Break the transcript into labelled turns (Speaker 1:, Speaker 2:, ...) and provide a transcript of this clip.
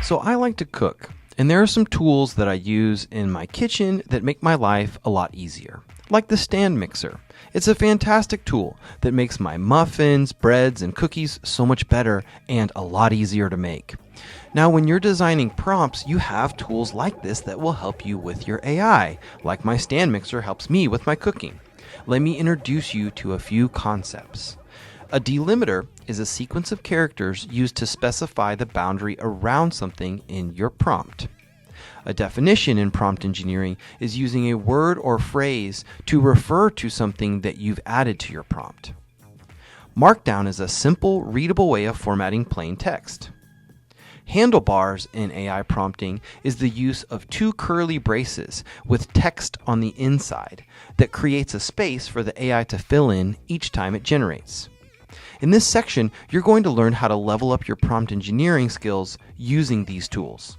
Speaker 1: So I like to cook, and there are some tools that I use in my kitchen that make my life a lot easier, like the stand mixer. It's a fantastic tool that makes my muffins, breads, and cookies so much better and a lot easier to make. Now, when you're designing prompts, you have tools like this that will help you with your AI, like my stand mixer helps me with my cooking. Let me introduce you to a few concepts. A delimiter is a sequence of characters used to specify the boundary around something in your prompt. A definition in prompt engineering is using a word or phrase to refer to something that you've added to your prompt. Markdown is a simple, readable way of formatting plain text. Handlebars in AI prompting is the use of two curly braces with text on the inside that creates a space for the AI to fill in each time it generates. In this section, you're going to learn how to level up your prompt engineering skills using these tools.